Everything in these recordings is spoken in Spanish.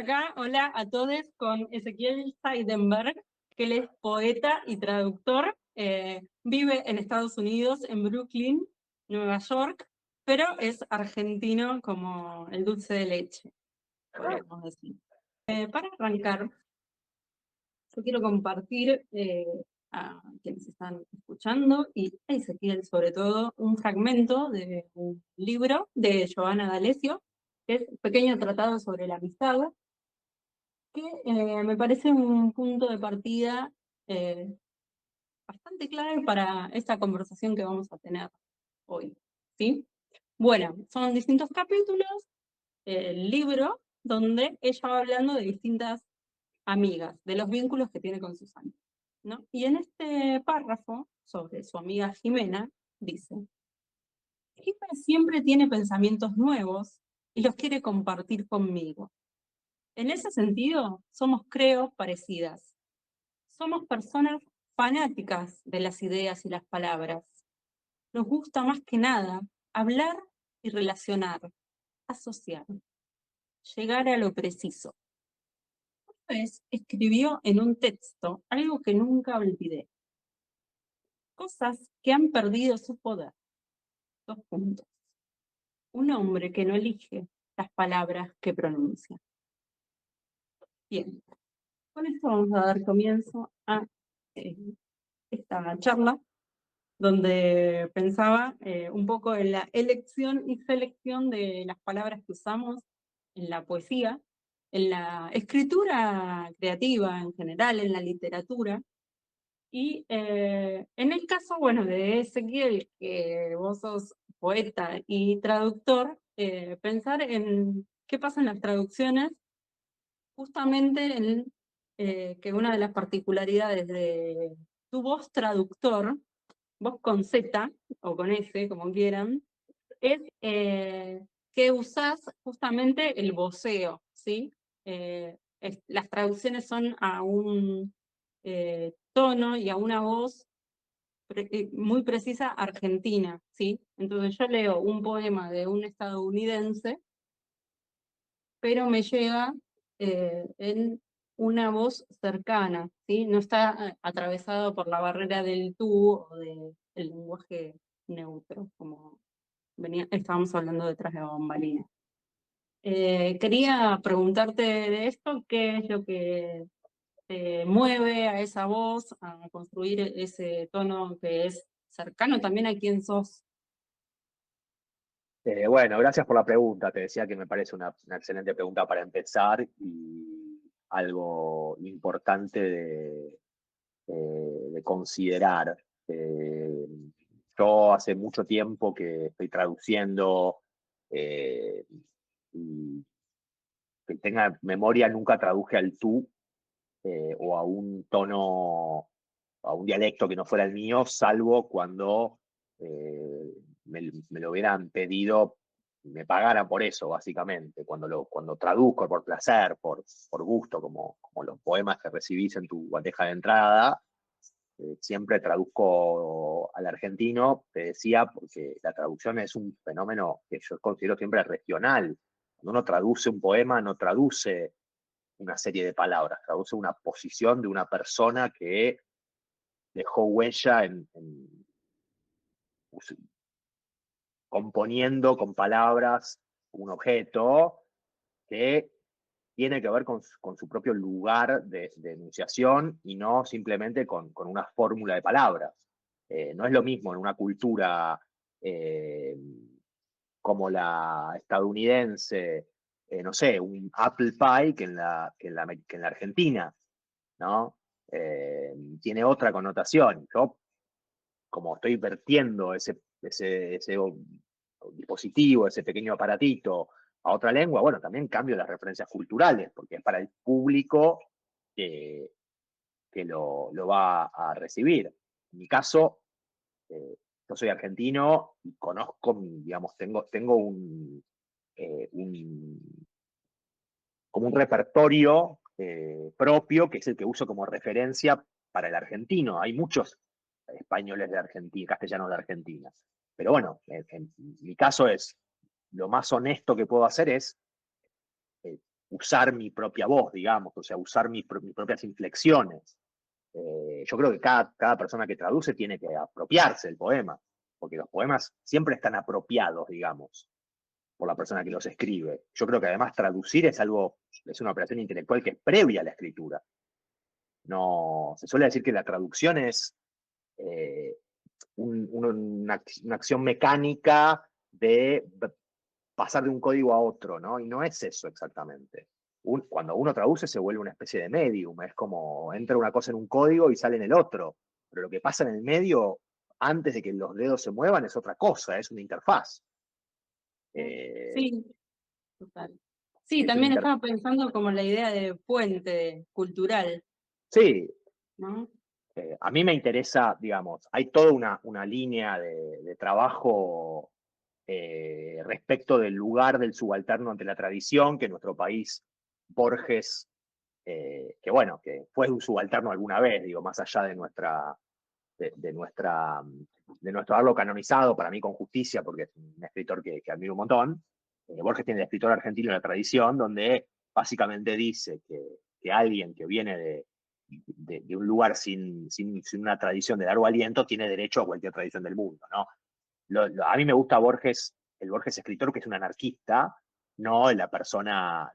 acá, hola a todos, con Ezequiel Seidenberg, que él es poeta y traductor. Vive en Estados Unidos, en Brooklyn, Nueva York, pero es argentino como el dulce de leche, podríamos decir. Para arrancar, yo quiero compartir a quienes están escuchando y a Ezequiel sobre todo un fragmento de un libro de Giovanna D'Alessio, que es un pequeño tratado sobre la amistad, que me parece un punto de partida eh, bastante clave para esta conversación que vamos a tener hoy, ¿sí? Bueno, son distintos capítulos, el libro, donde ella va hablando de distintas amigas, de los vínculos que tiene con sus amigas, ¿no? Y en este párrafo, sobre su amiga Jimena, dice: Jimena siempre tiene pensamientos nuevos y los quiere compartir conmigo. En ese sentido, somos, creo, parecidas. Somos personas fanáticas de las ideas y las palabras. Nos gusta más que nada hablar y relacionar, asociar, llegar a lo preciso. Una vez escribió en un texto algo que nunca olvidé. Cosas que han perdido su poder. 2 puntos. Un hombre que no elige las palabras que pronuncia. Bien, con esto vamos a dar comienzo a esta charla, donde pensaba un poco en la elección y selección de las palabras que usamos en la poesía, en la escritura creativa en general, en la literatura. Y en el caso, bueno, de Ezequiel, que vos sos poeta y traductor, pensar en qué pasa en las traducciones, justamente en que una de las particularidades de tu voz traductor, vos con Z o con S, como quieran, es que usás justamente el voceo, ¿sí? Las traducciones son a un tono y a una voz muy precisa argentina, ¿sí? Entonces yo leo un poema de un estadounidense, pero me llega en una voz cercana, ¿sí? No está atravesado por la barrera del tú o del lenguaje neutro, como estábamos hablando detrás de bambalinas. Quería preguntarte de esto, ¿qué es lo que te mueve a esa voz, a construir ese tono que es cercano también a quien sos? Bueno, gracias por la pregunta. Te decía que me parece una excelente pregunta para empezar y algo importante de considerar. Eh, yo hace mucho tiempo que estoy traduciendo eh, y que tenga memoria nunca traduje al tú o a un tono, a un dialecto que no fuera el mío, salvo cuando me lo hubieran pedido, me pagaran por eso, básicamente, cuando traduzco por placer, por gusto, como los poemas que recibís en tu bandeja de entrada. Siempre traduzco al argentino, te decía, porque la traducción es un fenómeno que yo considero siempre regional. Cuando uno traduce un poema, no traduce una serie de palabras, traduce una posición de una persona que dejó huella componiendo con palabras un objeto que tiene que ver con su propio lugar de enunciación y no simplemente con una fórmula de palabras. No es lo mismo en una cultura eh, como la estadounidense, no sé, un apple pie que en la Argentina, ¿no? Tiene otra connotación. Yo, como estoy vertiendo ese dispositivo, ese pequeño aparatito a otra lengua, bueno, también cambio las referencias culturales, porque es para el público que, que lo va a recibir. En mi caso, yo soy argentino y conozco, digamos, tengo como un repertorio propio, que es el que uso como referencia para el argentino. Hay muchos españoles de Argentina, castellanos de Argentina. Pero bueno, en mi caso es, lo más honesto que puedo hacer es usar mi propia voz, digamos, o sea, usar mis propias inflexiones. Yo creo que cada persona que traduce tiene que apropiarse del poema, porque los poemas siempre están apropiados, digamos, por la persona que los escribe. Yo creo que además traducir es una operación intelectual que es previa a la escritura. No, se suele decir que la traducción es eh, una acción mecánica de pasar de un código a otro, ¿no? Y no es eso exactamente. Cuando uno traduce se vuelve una especie de medium, es como entra una cosa en un código y sale en el otro, pero lo que pasa en el medio, antes de que los dedos se muevan, es otra cosa, es una interfaz. Eh, Sí, total. Sí, es una también inter estaba pensando como la idea de puente cultural, sí, ¿no? a mí me interesa, digamos, hay toda una línea de trabajo respecto del lugar del subalterno ante la tradición, que en nuestro país Borges, que bueno, que fue un subalterno alguna vez, digo, más allá de nuestro haberlo canonizado, para mí con justicia, porque es un escritor que admiro un montón. Borges tiene el escritor argentino en la tradición, donde básicamente dice que alguien que viene de un lugar sin una tradición de largo aliento tiene derecho a cualquier tradición del mundo, ¿no? A mí me gusta Borges, el Borges escritor, que es un anarquista, no la persona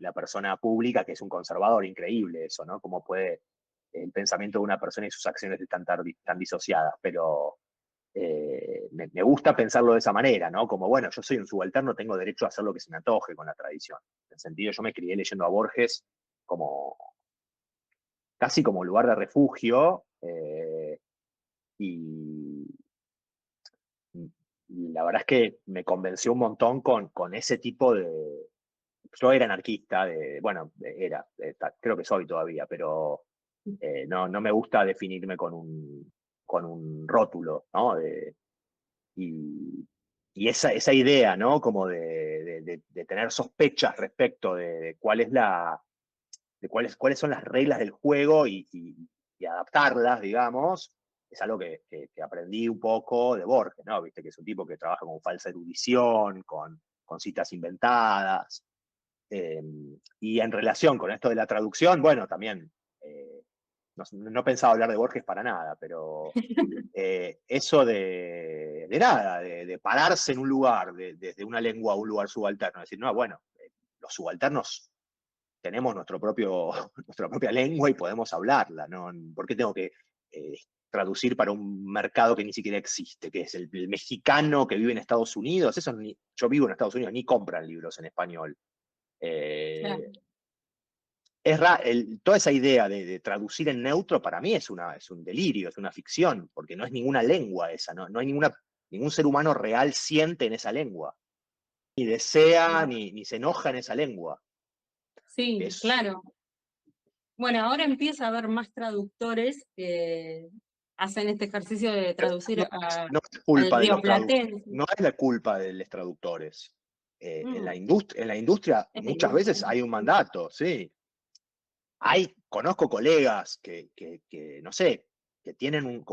pública, que es un conservador. Increíble eso, ¿no? Cómo puede el pensamiento de una persona y sus acciones están tan disociadas, pero me gusta pensarlo de esa manera, ¿no? Como, bueno, yo soy un subalterno, tengo derecho a hacer lo que se me antoje con la tradición. En el sentido, yo me crié leyendo a Borges como casi como lugar de refugio, y, y la verdad es que me convenció un montón con ese tipo de... Yo era anarquista, bueno, creo que soy todavía, pero no me gusta definirme con un rótulo, ¿no? Y, y esa idea, ¿no? Como de tener sospechas respecto de cuál es cuáles son las reglas del juego y adaptarlas, digamos, es algo que aprendí un poco de Borges, ¿no? Viste que es un tipo que trabaja con falsa erudición, con citas inventadas. Eh, y en relación con esto de la traducción, bueno, también no pensaba hablar de Borges para nada, pero eso de nada, de pararse en un lugar, desde una lengua a un lugar subalterno, decir, no, bueno, los subalternos tenemos nuestra propia lengua y podemos hablarla, ¿no? ¿Por qué tengo que traducir para un mercado que ni siquiera existe, que es el mexicano que vive en Estados Unidos? Yo vivo en Estados Unidos, ni compran libros en español. Claro. Eh, toda esa idea de traducir en neutro para mí es un delirio, es una ficción, porque no es ninguna lengua esa, no hay ningún ser humano real siente en esa lengua, ni desea, ni se enoja en esa lengua. Sí, Es, claro. Bueno, ahora empieza a haber más traductores que hacen este ejercicio de traducir no es al culpa de los traductores, rioplatense. no es la culpa de los traductores. Mm, En la industria es la muchas industria. veces hay un mandato, sí. Conozco colegas que no sé, que tienen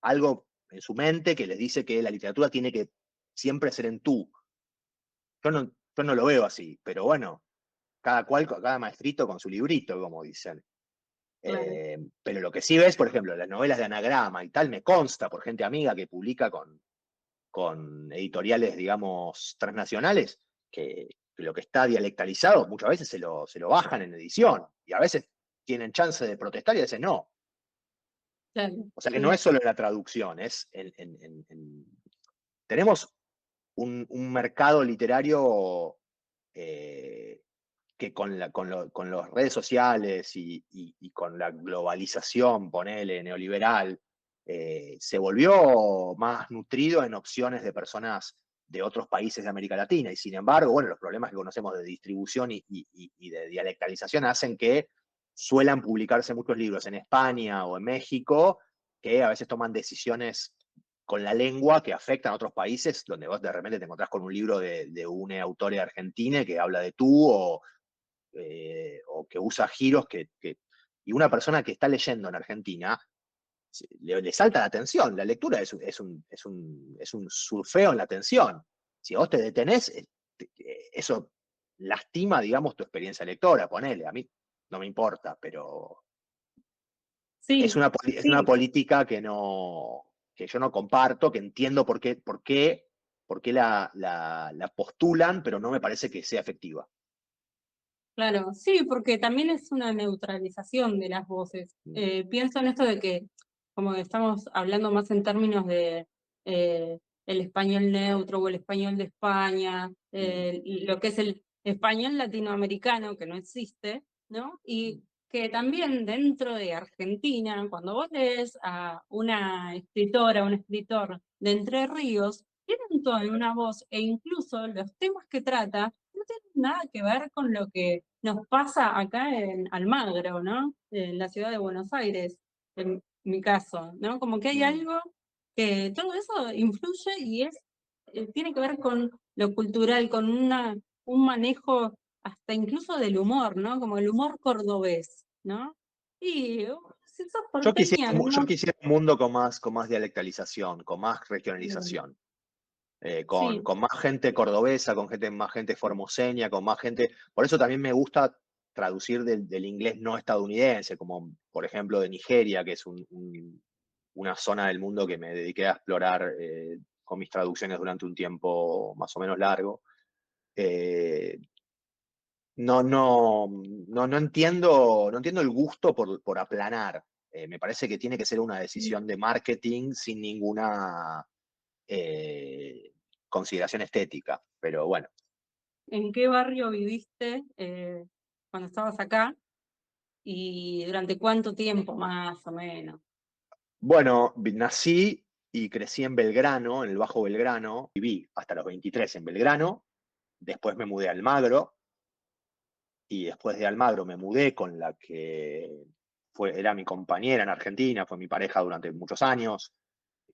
algo en su mente que les dice que la literatura tiene que siempre ser en tú. Yo no lo veo así, pero bueno, cada maestrito con su librito, como dicen. Claro. Pero lo que sí ves, por ejemplo, las novelas de anagrama y tal, me consta por gente amiga que publica con editoriales, digamos, transnacionales, que lo que está dialectalizado muchas veces se lo bajan en edición y a veces tienen chance de protestar y a veces no. Claro, O sea que no sí. es solo la traducción, tenemos un mercado literario eh, que con las redes sociales y con la globalización, ponele, neoliberal, se volvió más nutrido en opciones de personas de otros países de América Latina. Y sin embargo, bueno, los problemas que conocemos de distribución y de dialectalización hacen que suelan publicarse muchos libros en España o en México que a veces toman decisiones con la lengua que afectan a otros países, donde vos de repente te encontrás con un libro de un autor argentino que habla de tú o que usa giros y una persona que está leyendo en Argentina le salta la atención. La lectura es un surfeo en la atención. Si vos te detenés, eso lastima, digamos, tu experiencia lectora, ponele, a mí no me importa, pero es Sí, es una sí, política que yo no comparto, que entiendo por qué la postulan, pero no me parece que sea efectiva. claro, sí, porque también es una neutralización de las voces. Pienso en esto de que, como que estamos hablando más en términos de el español neutro o el español de España, lo que es el español latinoamericano, que no existe, ¿no? Y que también dentro de Argentina, cuando vos lees a una escritora, un escritor de Entre Ríos, tiene un tono, una voz, e incluso los temas que trata no tiene nada que ver con lo que nos pasa acá en Almagro, ¿no? En la ciudad de Buenos Aires, en mi caso, ¿no? Como que hay Mm. algo que todo eso influye y tiene que ver con lo cultural, con un manejo hasta incluso del humor, ¿no? Como el humor cordobés, ¿no? Y si sos porteña, Yo ¿no? quisiera un mundo con más dialectalización, con más Bien. regionalización, Sí, con más gente cordobesa, más gente formoseña, con más gente. Por eso también me gusta traducir del inglés no estadounidense, como por ejemplo de Nigeria, que es una zona del mundo que me dediqué a explorar con mis traducciones durante un tiempo más o menos largo. Eh, no entiendo el gusto por aplanar. Me parece que tiene que ser una decisión de marketing sin ninguna eh, consideración estética. Pero bueno, ¿en qué barrio viviste cuando estabas acá? ¿Y durante cuánto tiempo, más o menos? bueno, nací y crecí en Belgrano, en el Bajo Belgrano. Viví hasta los 23 en Belgrano. Después me mudé a Almagro. Y después de Almagro me mudé con la que era mi compañera en Argentina, fue mi pareja durante muchos años,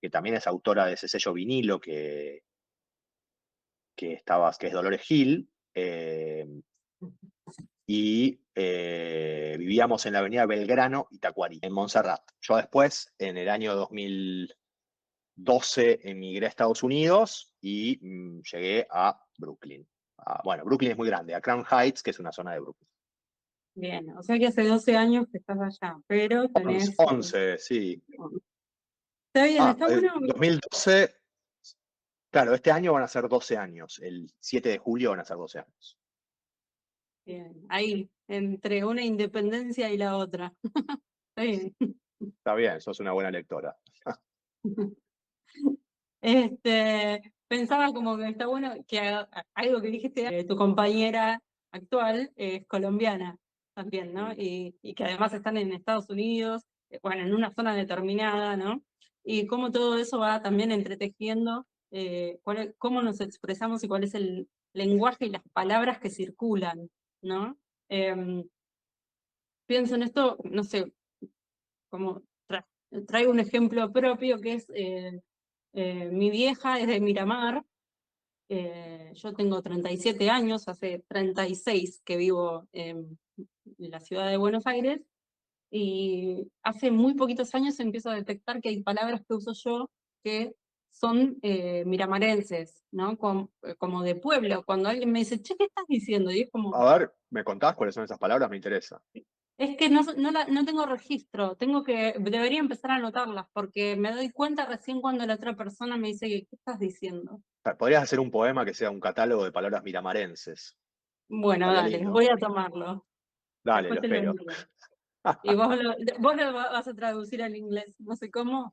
que también es autora de ese sello vinilo que es Dolores Gil, y vivíamos en la avenida Belgrano y Tacuarí, en Montserrat. Yo después, en el año 2012, emigré a Estados Unidos y llegué a Brooklyn. Bueno, Brooklyn es muy grande, a Crown Heights, que es una zona de Brooklyn. Bien, o sea que hace 12 años que estás allá, pero 11, tenés... 11, sí. Está bien, está bueno. 2012, claro, este año van a ser 12 años. El 7 de julio van a ser 12 años. Bien, ahí, entre una independencia y la otra. Está bien. Está bien, sos una buena lectora. Pensaba como que está bueno que algo que dijiste, tu compañera actual es colombiana también, ¿no? Mm. Y que además están en Estados Unidos, bueno, en una zona determinada, ¿no? Y cómo todo eso va también entretejiendo, cómo nos expresamos y cuál es el lenguaje y las palabras que circulan, ¿no? Em, Pienso en esto, no sé, como traigo un ejemplo propio que es mi vieja es de Miramar, yo tengo 37 años, hace 36 que vivo en la ciudad de Buenos Aires, y hace muy poquitos años empiezo a detectar que hay palabras que uso yo que son miramarenses, ¿no? Como de pueblo. Cuando alguien me dice, che, ¿qué estás diciendo? Y es como, A ver, ¿me contás cuáles son esas palabras? Me interesa. es que no tengo registro, debería empezar a anotarlas, porque me doy cuenta recién cuando la otra persona me dice, ¿qué estás diciendo? Podrías hacer un poema que sea un catálogo de palabras miramarenses. Bueno, Estaría dale, lindo. voy a tomarlo. Dale, Después lo te lo espero. envío. Y vos lo vas a traducir al inglés, no sé cómo.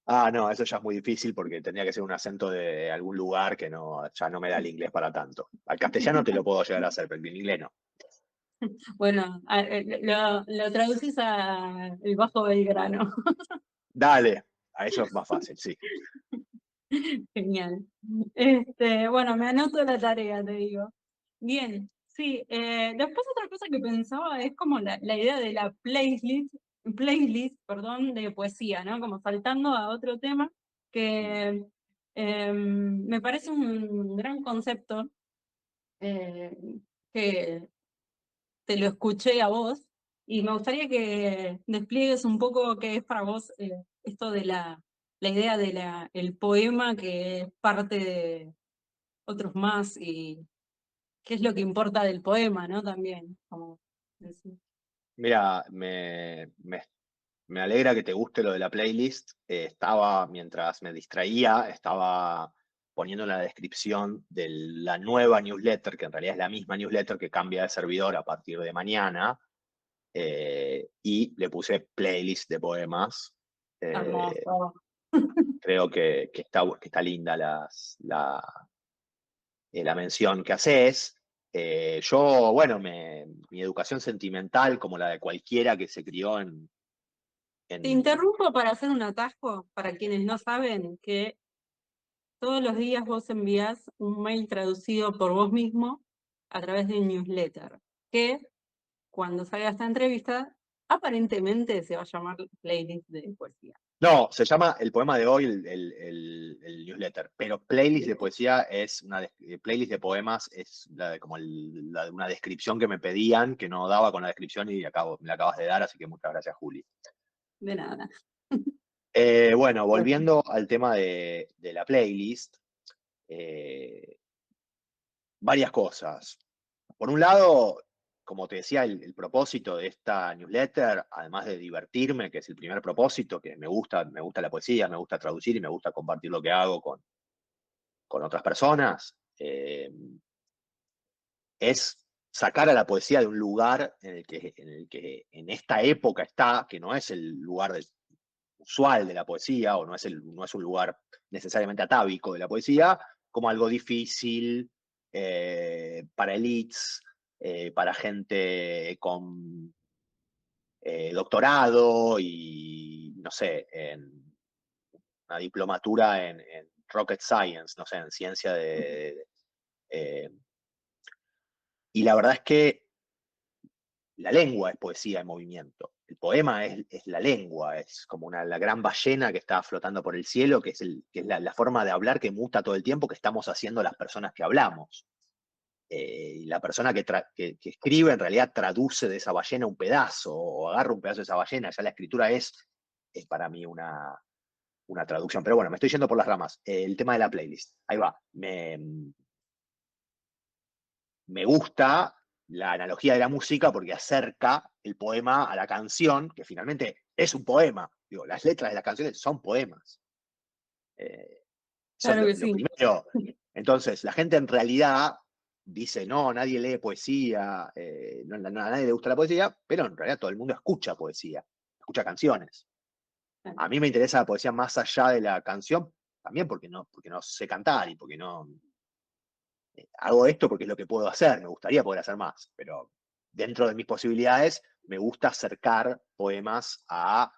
Ah, no, eso ya es muy difícil porque tendría que ser un acento de algún lugar que no, ya no me da el inglés para tanto. Al castellano te lo puedo llegar a hacer, pero el inglés no. Bueno, lo traducís a el Bajo Belgrano. Dale, a eso es más fácil, sí. Genial. Bueno, me anoto la tarea, te digo. Bien, sí. Después otra cosa que pensaba es como la idea de la perdón, de poesía, ¿no? Como saltando a otro tema Mm. que me parece un gran concepto eh, que te lo escuché a vos y me gustaría que despliegues un poco qué es para vos esto de la idea de el poema que es parte de otros más y qué es lo que importa del poema, ¿no? También, como decir. Mira, me alegra que te guste lo de la playlist. Mientras me distraía, estaba poniendo en la descripción de la nueva newsletter, que en realidad es la misma newsletter que cambia de servidor a partir de mañana, y le puse playlist de poemas. Eh, Hermoso. Creo que está linda la mención que haces. Yo, bueno, mi educación sentimental, como la de cualquiera que se crió Te en... interrumpo para hacer un atasco para quienes no saben que todos los días vos envías un mail traducido por vos mismo a través de un newsletter, que cuando salga esta entrevista, aparentemente se va a llamar playlist de poesía. No, se llama el poema de hoy el newsletter, pero playlist de Bien. poesía es playlist de poemas es la de una descripción que me pedían, que no daba con la descripción y me la acabas de dar, así que muchas gracias, Juli. De nada. Bueno, volviendo al tema de la playlist, eh, varias cosas. Por un lado, como te decía, el propósito de esta newsletter, además de divertirme, que es el primer propósito, que me gusta la poesía, me gusta traducir y me gusta compartir lo que hago con otras personas, es sacar a la poesía de un lugar en esta época está, que no es el lugar usual de la poesía, o no es un lugar necesariamente atávico de la poesía, como algo difícil para elites, para gente con doctorado y, no sé, en una diplomatura en rocket science, no sé, en ciencia eh, y la verdad es que la lengua es poesía en movimiento. El poema es la lengua, es como la gran ballena que está flotando por el cielo, que es la forma de hablar que muta todo el tiempo, que estamos haciendo las personas que hablamos. Y la persona que escribe en realidad traduce de esa ballena un pedazo, o agarra un pedazo de esa ballena, ya la escritura es para mí una traducción. Pero bueno, me estoy yendo por las ramas. El tema de la playlist, ahí va. Me gusta la analogía de la música porque acerca el poema a la canción, que finalmente es un poema. Digo, las letras de las canciones son poemas. Eso es Claro que lo sí. primero. Entonces, la gente en realidad dice, no, nadie lee poesía, a nadie le gusta la poesía, pero en realidad todo el mundo escucha poesía, escucha canciones. A mí me interesa la poesía más allá de la canción, también porque no sé cantar y porque no, hago esto porque es lo que puedo hacer, me gustaría poder hacer más, pero dentro de mis posibilidades me gusta acercar poemas a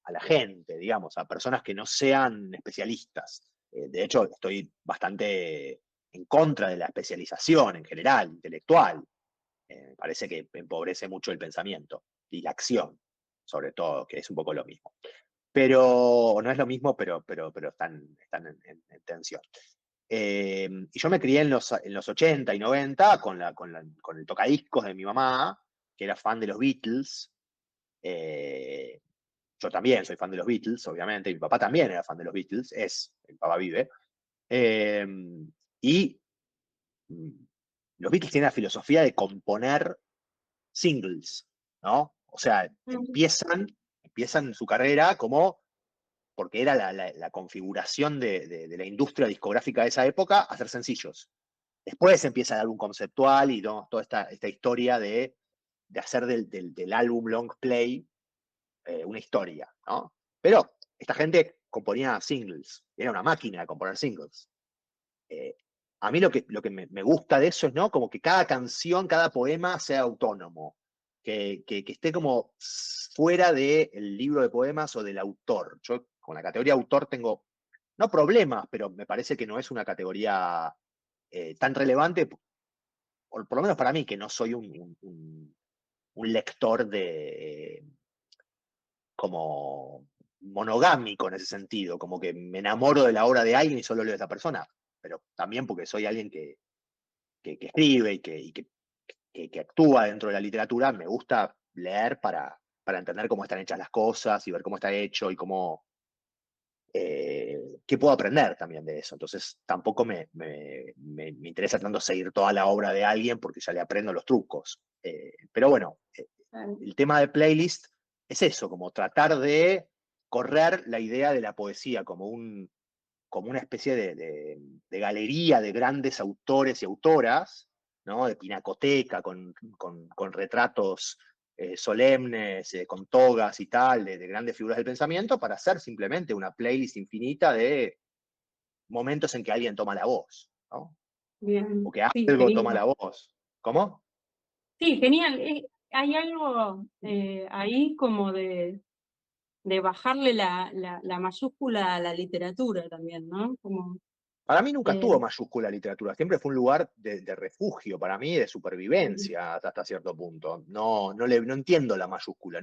la gente, digamos, a personas que no sean especialistas. De hecho, estoy bastante en contra de la especialización en general, intelectual. Me parece que empobrece mucho el pensamiento y la acción, sobre todo, que es un poco lo mismo. Pero no es lo mismo, pero están en tensión. Y yo me crié en los 80 y 90 con el tocadiscos de mi mamá, que era fan de los Beatles. Eh, yo también soy fan de los Beatles, obviamente. Mi papá también era fan de los Beatles, mi papá vive. Eh, y mm, los Beatles tienen la filosofía de componer singles, ¿no? O sea, empiezan su carrera como porque era la configuración de la industria discográfica de esa época, hacer sencillos. Después empieza el álbum conceptual y ¿no? Toda esta historia de hacer del álbum long play una historia, ¿no? Pero esta gente componía singles, era una máquina de componer singles. Eh, a mí lo que me gusta de eso es, ¿no? Como que cada canción, cada poema sea autónomo, que esté como fuera del libro de poemas o del autor. Yo con la categoría autor tengo, no problemas, pero me parece que no es una categoría tan relevante, por lo menos para mí, que no soy un lector como monogámico en ese sentido, como que me enamoro de la obra de alguien y solo leo a esa persona, pero también porque soy alguien que escribe que actúa dentro de la literatura, me gusta leer para entender cómo están hechas las cosas y ver cómo está hecho y cómo ¿qué puedo aprender también de eso? Entonces tampoco me interesa tanto seguir toda la obra de alguien porque ya le aprendo los trucos. Pero bueno, el tema de playlist es eso, como tratar de correr la idea de la poesía como como una especie de galería de grandes autores y autoras, ¿no? De pinacoteca, con retratos solemnes, con togas y tal, de grandes figuras del pensamiento, para hacer simplemente una playlist infinita de momentos en que alguien toma la voz, ¿no? O Bien, que sí, algo toma genial. la voz. ¿Cómo? Sí, genial. Hay algo ahí como de bajarle la mayúscula a la literatura también, ¿no? Como, Para mí nunca eh, tuvo mayúscula literatura, siempre fue un lugar de refugio para mí, de supervivencia hasta cierto punto. No entiendo la mayúscula,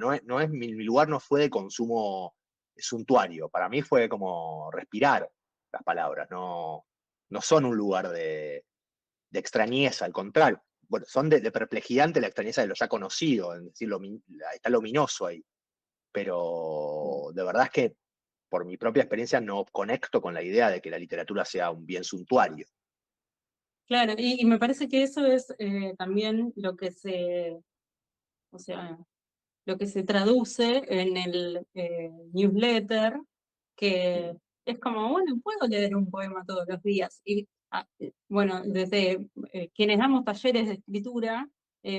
mi lugar no fue de consumo suntuario, para mí fue como respirar las palabras, no son un lugar de extrañeza, al contrario, bueno, son de perplejidad ante la extrañeza de lo ya conocido, es decir, está lo ominoso ahí, pero de verdad es que por mi propia experiencia no conecto con la idea de que la literatura sea un bien suntuario. claro, y me parece que eso es también o sea, lo que se traduce en el newsletter, que es como, bueno, puedo leer un poema todos los días. Y bueno, desde quienes damos talleres de escritura,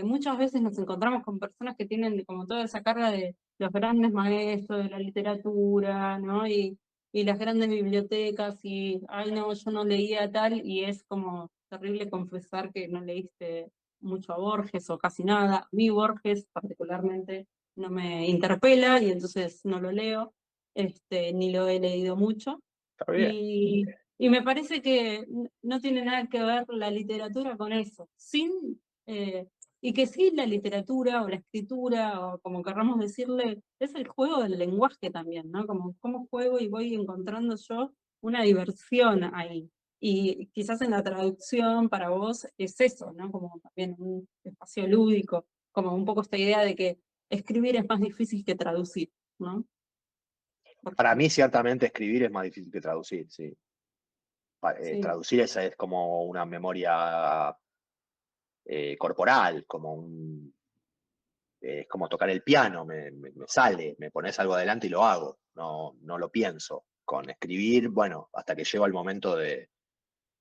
muchas veces nos encontramos con personas que tienen como toda esa carga de los grandes maestros de la literatura, ¿no? Y las grandes bibliotecas, y, ay, no, yo no leía tal, y es como terrible confesar que no leíste mucho a Borges o casi nada. A mí Borges particularmente no me interpela y entonces no lo leo, ni lo he leído mucho. Está bien. Y me parece que no tiene nada que ver la literatura con eso. Y que sí, la literatura o la escritura, o como querramos decirle, es el juego del lenguaje también, ¿no? Como cómo juego y voy encontrando yo una diversión ahí. Y quizás en la traducción para vos es eso, ¿no? Como también un espacio lúdico, como un poco esta idea de que escribir es más difícil que traducir, ¿no? Para mí, ciertamente, escribir es más difícil que traducir, sí. Sí, Traducir es como una memoria corporal, es como tocar el piano, me sale, me pones algo adelante y lo hago, no lo pienso. Con escribir, bueno, hasta que llego al momento de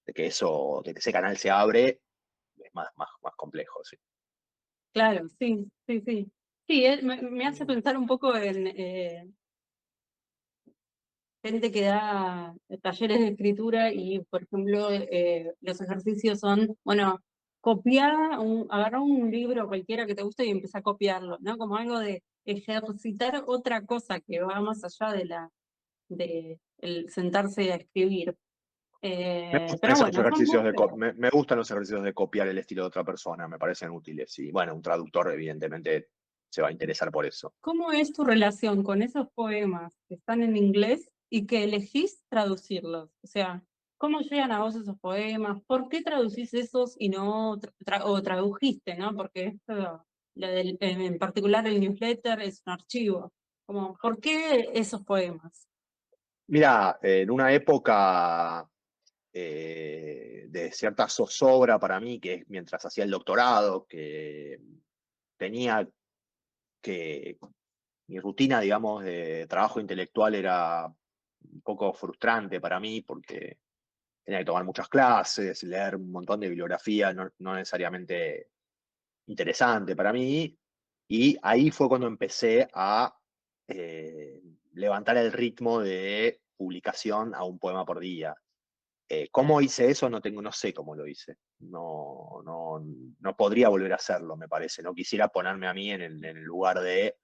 que ese canal se abre, es más complejo, sí. claro, sí, sí, sí. Sí, me hace pensar un poco en gente que da talleres de escritura y, por ejemplo, los ejercicios son, bueno, agarrar un libro cualquiera que te guste y empezar a copiarlo, ¿no? Como algo de ejercitar otra cosa que va más allá de el sentarse a escribir. Me gustan Pero esos bueno, son ejercicios búsquedas. me gustan los ejercicios de copiar el estilo de otra persona, me parecen útiles. Y bueno, un traductor evidentemente se va a interesar por eso. ¿Cómo es tu relación con esos poemas que están en inglés y que elegís traducirlos? O sea, ¿cómo llegan a vos esos poemas? ¿Por qué traducís esos y no o tradujiste, ¿no? Porque esto, en particular el newsletter es un archivo. Como, ¿por qué esos poemas? Mira, en una época de cierta zozobra para mí, que es mientras hacía el doctorado, que tenía que mi rutina, digamos, de trabajo intelectual era un poco frustrante para mí porque tenía que tomar muchas clases, leer un montón de bibliografía, no necesariamente interesante para mí, y ahí fue cuando empecé a eh, levantar el ritmo de publicación a un poema por día. ¿Cómo hice eso? No sé cómo lo hice. No podría volver a hacerlo, me parece. No quisiera ponerme a mí en el lugar de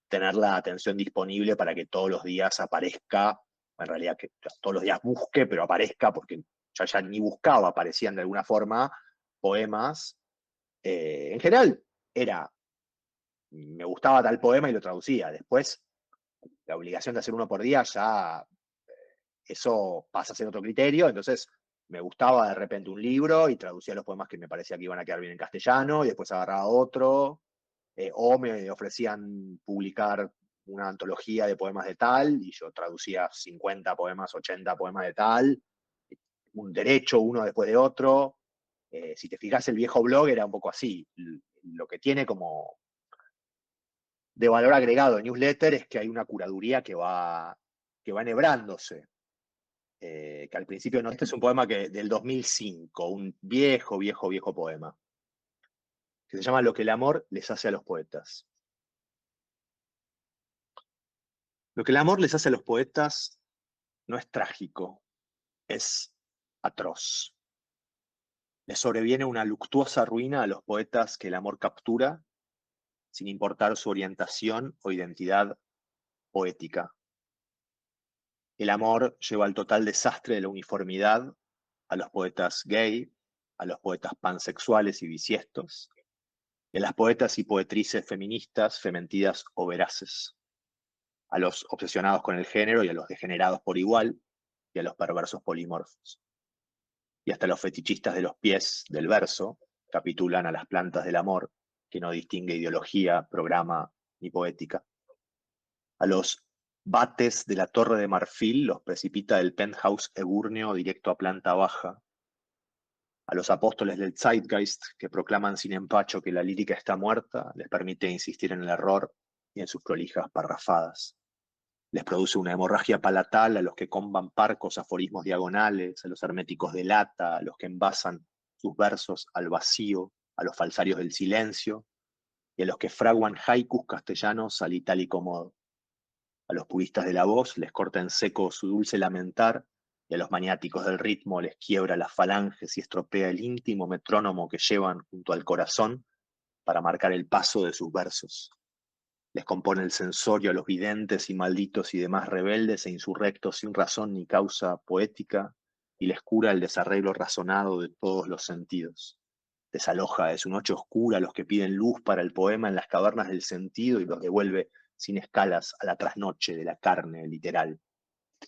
tener la atención disponible para que todos los días aparezca, en realidad que todos los días busque, pero aparezca, porque ya ni buscaba, aparecían de alguna forma poemas. En general era, me gustaba tal poema y lo traducía. Después, la obligación de hacer uno por día ya eso pasa a ser otro criterio, entonces me gustaba de repente un libro y traducía los poemas que me parecía que iban a quedar bien en castellano y después agarraba otro, o me ofrecían publicar una antología de poemas de tal, y yo traducía 50 poemas, 80 poemas de tal, un derecho uno después de otro. Si te fijas, el viejo blog era un poco así. Lo que tiene como de valor agregado en newsletter es que hay una curaduría que va enhebrándose. Que al principio no, este es un poema del 2005, un viejo, viejo, viejo poema, que se llama Lo que el amor les hace a los poetas. Lo que el amor les hace a los poetas no es trágico, es atroz. Les sobreviene una luctuosa ruina a los poetas que el amor captura, sin importar su orientación o identidad poética. El amor lleva al total desastre de la uniformidad a los poetas gay, a los poetas pansexuales y bisiestos, y a las poetas y poetrices feministas, fementidas o veraces, a los obsesionados con el género y a los degenerados por igual, y a los perversos polimorfos. Y hasta los fetichistas de los pies del verso capitulan a las plantas del amor, que no distingue ideología, programa ni poética. A los bates de la Torre de Marfil los precipita del penthouse ebúrneo directo a planta baja. A los apóstoles del Zeitgeist, que proclaman sin empacho que la lírica está muerta, les permite insistir en el error y en sus prolijas parrafadas. Les produce una hemorragia palatal a los que comban parcos aforismos diagonales, a los herméticos de lata, a los que envasan sus versos al vacío, a los falsarios del silencio, y a los que fraguan haikus castellanos al itálico modo. A los puristas de la voz les corta en seco su dulce lamentar, y a los maniáticos del ritmo les quiebra las falanges y estropea el íntimo metrónomo que llevan junto al corazón para marcar el paso de sus versos. Les compone el censorio a los videntes y malditos y demás rebeldes e insurrectos sin razón ni causa poética, y les cura el desarreglo razonado de todos los sentidos. Desaloja de su noche oscura a los que piden luz para el poema en las cavernas del sentido y los devuelve sin escalas a la trasnoche de la carne literal.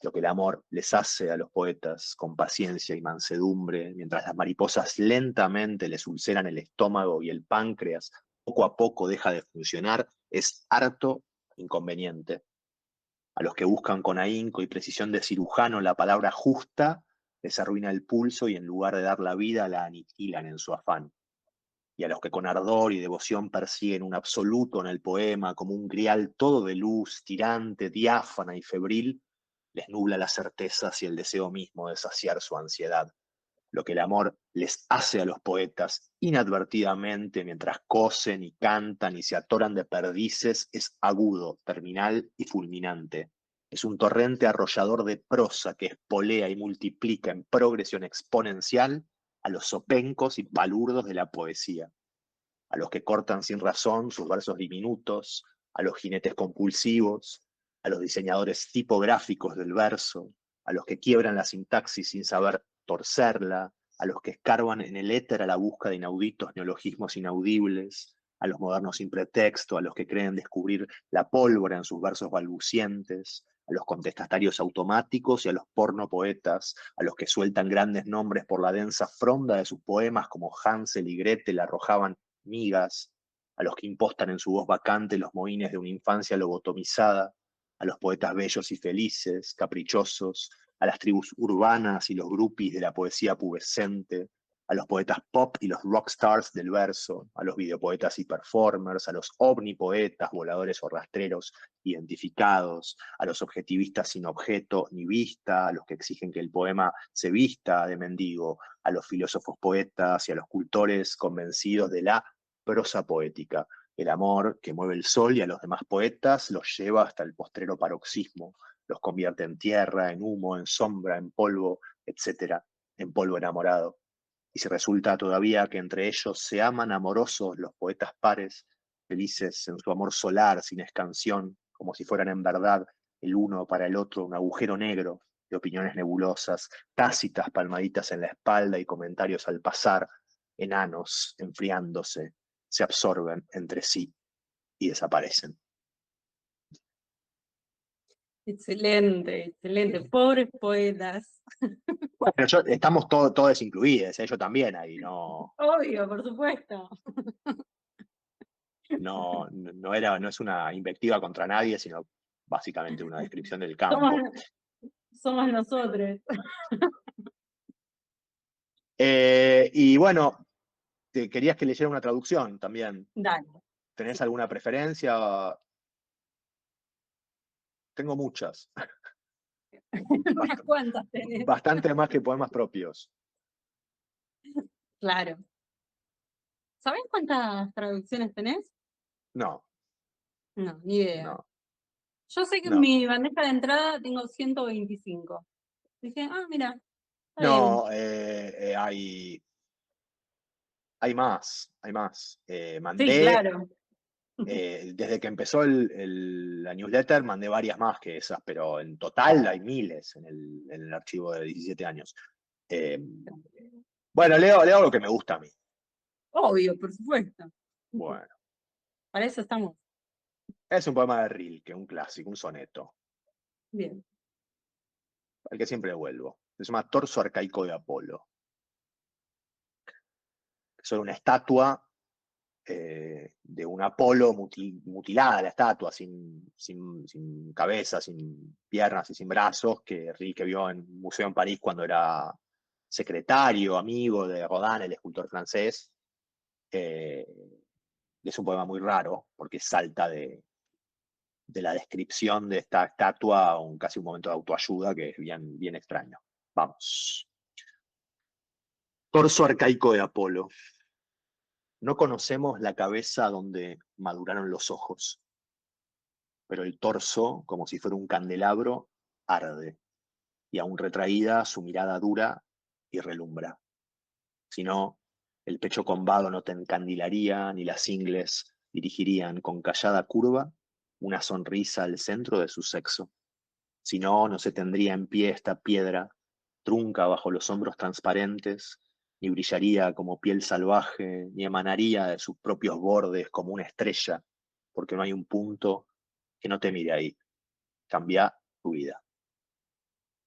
Lo que el amor les hace a los poetas con paciencia y mansedumbre, mientras las mariposas lentamente les ulceran el estómago y el páncreas poco a poco deja de funcionar, es harto inconveniente. A los que buscan con ahínco y precisión de cirujano la palabra justa, les arruina el pulso y en lugar de dar la vida la aniquilan en su afán. Y a los que con ardor y devoción persiguen un absoluto en el poema como un grial todo de luz, tirante, diáfana y febril, les nubla las certezas y el deseo mismo de saciar su ansiedad. Lo que el amor les hace a los poetas inadvertidamente mientras cosen y cantan y se atoran de perdices es agudo, terminal y fulminante. Es un torrente arrollador de prosa que espolea y multiplica en progresión exponencial a los zopencos y palurdos de la poesía, a los que cortan sin razón sus versos diminutos, a los jinetes compulsivos, a los diseñadores tipográficos del verso, a los que quiebran la sintaxis sin saber torcerla, a los que escarban en el éter a la busca de inauditos neologismos inaudibles, a los modernos sin pretexto, a los que creen descubrir la pólvora en sus versos balbucientes, a los contestatarios automáticos y a los pornopoetas, a los que sueltan grandes nombres por la densa fronda de sus poemas como Hansel y Gretel arrojaban migas, a los que impostan en su voz vacante los mohines de una infancia lobotomizada, a los poetas bellos y felices, caprichosos, a las tribus urbanas y los grupis de la poesía pubescente, a los poetas pop y los rockstars del verso, a los videopoetas y performers, a los omnipoetas, voladores o rastreros identificados, a los objetivistas sin objeto ni vista, a los que exigen que el poema se vista de mendigo, a los filósofos poetas y a los cultores convencidos de la prosa poética. El amor que mueve el sol y a los demás poetas los lleva hasta el postrero paroxismo, los convierte en tierra, en humo, en sombra, en polvo, etcétera, en polvo enamorado. Y si resulta todavía que entre ellos se aman amorosos los poetas pares, felices en su amor solar, sin escansión, como si fueran en verdad el uno para el otro un agujero negro de opiniones nebulosas, tácitas palmaditas en la espalda y comentarios al pasar, enanos, enfriándose, se absorben entre sí y desaparecen. Excelente, excelente. Pobres poetas. Bueno, estamos todos incluidos, yo también ahí, no. Obvio, por supuesto. no es una invectiva contra nadie, sino básicamente una descripción del Somos, campo. somos nosotros. Y bueno, te querías que leyera una traducción también. Dale. ¿Tenés alguna preferencia? Tengo muchas. Unas cuantas tenés. Bastante más que poemas propios. Claro. ¿Sabés cuántas traducciones tenés? No, No, ni idea. no, Yo sé que en no. mi bandeja de entrada tengo 125. Dije, mira, está bien. No, hay más, hay más. Sí, claro. Desde que empezó la newsletter, mandé varias más que esas, pero en total hay miles en el archivo de 17 años. Eh, bueno, leo lo que me gusta a mí. Obvio, por supuesto. Bueno, Para eso estamos. es un poema de Rilke, un clásico, un soneto, Bien. al que siempre vuelvo. Se llama Torso arcaico de Apolo. Sobre una estatua de un Apolo mutilada, la estatua, sin cabeza, sin piernas y sin brazos, que Rilke vio en un museo en París cuando era secretario, amigo de Rodin, el escultor francés. Eh, es un poema muy raro, porque salta de la descripción de esta estatua a casi un momento de autoayuda que es bien, bien extraño. Vamos. Torso arcaico de Apolo. No conocemos la cabeza donde maduraron los ojos, pero el torso, como si fuera un candelabro, arde, y aún retraída su mirada dura y relumbra. Si no, el pecho combado no te encandilaría, ni las ingles dirigirían con callada curva una sonrisa al centro de su sexo. Si no, no se tendría en pie esta piedra, trunca bajo los hombros transparentes, ni brillaría como piel salvaje, ni emanaría de sus propios bordes como una estrella, porque no hay un punto que no te mire ahí. Cambia tu vida.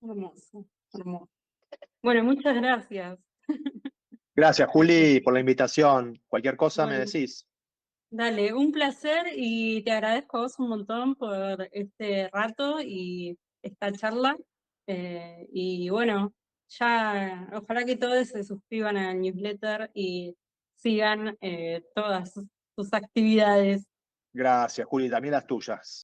Hermoso, hermoso. Bueno, muchas gracias. Gracias, Juli, por la invitación. Cualquier cosa me Bueno, decís. dale, un placer y te agradezco a vos un montón por este rato y esta charla. Y bueno, ya ojalá que todos se suscriban al newsletter y sigan todas sus actividades. Gracias, Juli, también las tuyas.